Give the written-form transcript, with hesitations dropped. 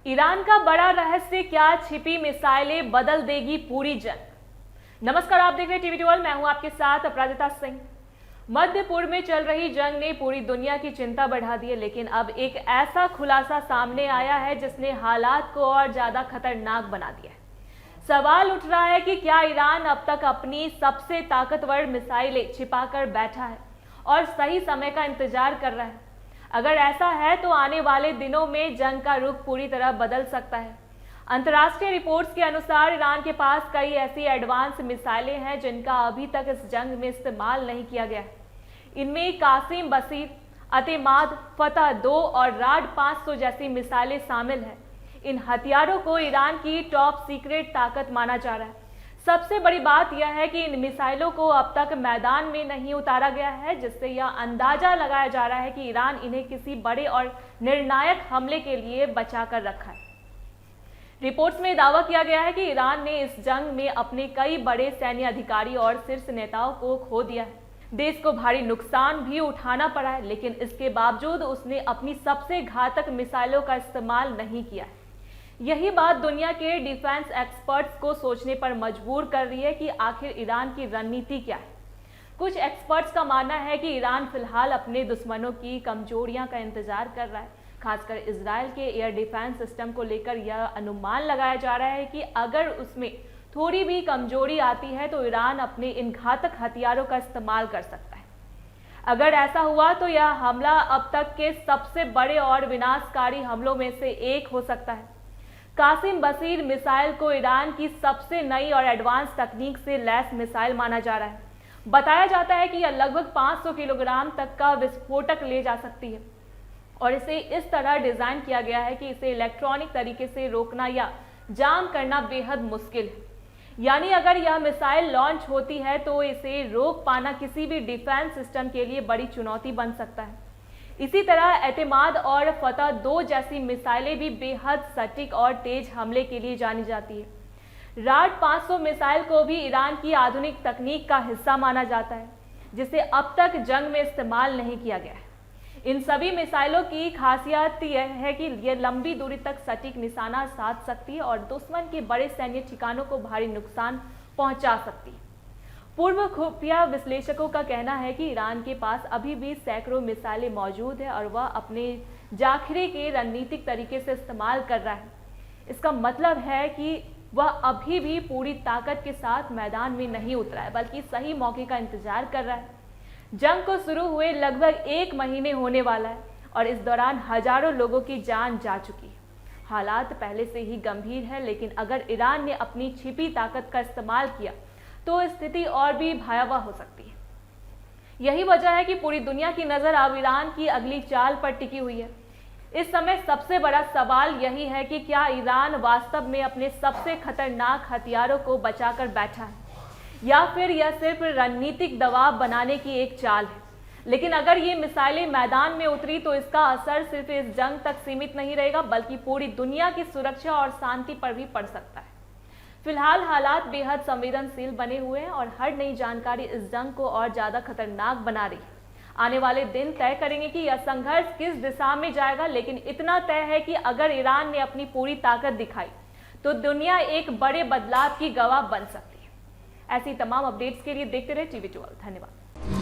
Iran का बड़ा रहस्य क्या, छिपी मिसाइलें बदल देगी पूरी जंग। नमस्कार, आप देख रहे हैं टीवी 12। मैं हूं आपके साथ अपराजिता सिंह। मध्य पूर्व में चल रही जंग ने पूरी दुनिया की चिंता बढ़ा दी है, लेकिन अब एक ऐसा खुलासा सामने आया है जिसने हालात को और ज्यादा खतरनाक बना दिया है। सवाल उठ रहा है कि क्या ईरान अब तक अपनी सबसे ताकतवर मिसाइलें छिपाकर बैठा है और सही समय का इंतजार कर रहा है। अगर ऐसा है तो आने वाले दिनों में जंग का रुख पूरी तरह बदल सकता है। अंतर्राष्ट्रीय रिपोर्ट्स के अनुसार ईरान के पास कई ऐसी एडवांस मिसाइलें हैं जिनका अभी तक इस जंग में इस्तेमाल नहीं किया गया है। इनमें कासिम बसीर, अतेमाद, फतह 2 और राड 500 जैसी मिसाइलें शामिल हैं। इन हथियारों को ईरान की टॉप सीक्रेट ताकत माना जा रहा है। सबसे बड़ी बात यह है कि इन मिसाइलों को अब तक मैदान में नहीं उतारा गया है, जिससे यह अंदाजा लगाया जा रहा है कि ईरान इन्हें किसी बड़े और निर्णायक हमले के लिए बचा कर रखा है। रिपोर्ट्स में दावा किया गया है कि ईरान ने इस जंग में अपने कई बड़े सैन्य अधिकारी और शीर्ष नेताओं को खो दिया है। देश को भारी नुकसान भी उठाना पड़ा है, लेकिन इसके बावजूद उसने अपनी सबसे घातक मिसाइलों का इस्तेमाल नहीं किया है। यही बात दुनिया के डिफेंस एक्सपर्ट्स को सोचने पर मजबूर कर रही है कि आखिर ईरान की रणनीति क्या है। कुछ एक्सपर्ट्स का मानना है कि ईरान फिलहाल अपने दुश्मनों की कमजोरियां का इंतजार कर रहा है। खासकर इजराइल के एयर डिफेंस सिस्टम को लेकर यह अनुमान लगाया जा रहा है कि अगर उसमें थोड़ी भी कमजोरी आती है तो ईरान अपने इन घातक हथियारों का इस्तेमाल कर सकता है। अगर ऐसा हुआ तो यह हमला अब तक के सबसे बड़े और विनाशकारी हमलों में से एक हो सकता है। कासिम बसीर मिसाइल को ईरान की सबसे नई और एडवांस तकनीक से लैस मिसाइल माना जा रहा है। बताया जाता है कि यह लगभग 500 किलोग्राम तक का विस्फोटक ले जा सकती है और इसे इस तरह डिजाइन किया गया है कि इसे इलेक्ट्रॉनिक तरीके से रोकना या जाम करना बेहद मुश्किल है। यानी अगर यह मिसाइल लॉन्च होती है तो इसे रोक पाना किसी भी डिफेंस सिस्टम के लिए बड़ी चुनौती बन सकता है। इसी तरह एतेमाद और फतह 2 जैसी मिसाइलें भी बेहद सटीक और तेज हमले के लिए जानी जाती है। राड 500 मिसाइल को भी ईरान की आधुनिक तकनीक का हिस्सा माना जाता है, जिसे अब तक जंग में इस्तेमाल नहीं किया गया है। इन सभी मिसाइलों की खासियत यह है कि यह लंबी दूरी तक सटीक निशाना साध सकती है और दुश्मन के बड़े सैन्य ठिकानों को भारी नुकसान पहुंचा सकती है। पूर्व खुफिया विश्लेषकों का कहना है कि ईरान के पास अभी भी सैकड़ों मिसाइलें मौजूद है और वह अपने जाखिरे के रणनीतिक तरीके से इस्तेमाल कर रहा है। इसका मतलब है कि वह अभी भी पूरी ताकत के साथ मैदान में नहीं उतरा है, बल्कि सही मौके का इंतजार कर रहा है। जंग को शुरू हुए लगभग 1 महीने होने वाला है और इस दौरान हजारों लोगों की जान जा चुकी है। हालात पहले से ही गंभीर है, लेकिन अगर ईरान ने अपनी छिपी ताकत का इस्तेमाल किया तो स्थिति और भी भयावह हो सकती है। यही वजह है कि पूरी दुनिया की नजर अब ईरान की अगली चाल पर टिकी हुई है। इस समय सबसे बड़ा सवाल यही है कि क्या ईरान वास्तव में अपने सबसे खतरनाक हथियारों को बचाकर बैठा है या फिर यह सिर्फ रणनीतिक दबाव बनाने की एक चाल है। लेकिन अगर ये मिसाइलें मैदान में उतरी तो इसका असर सिर्फ इस जंग तक सीमित नहीं रहेगा, बल्कि पूरी दुनिया की सुरक्षा और शांति पर भी पड़ सकता है। फिलहाल हालात बेहद संवेदनशील बने हुए हैं और हर नई जानकारी इस जंग को और ज्यादा खतरनाक बना रही है। आने वाले दिन तय करेंगे कि यह संघर्ष किस दिशा में जाएगा, लेकिन इतना तय है कि अगर ईरान ने अपनी पूरी ताकत दिखाई तो दुनिया एक बड़े बदलाव की गवाह बन सकती है। ऐसी तमाम अपडेट्स के लिए देखते रहे टीवी 12। धन्यवाद।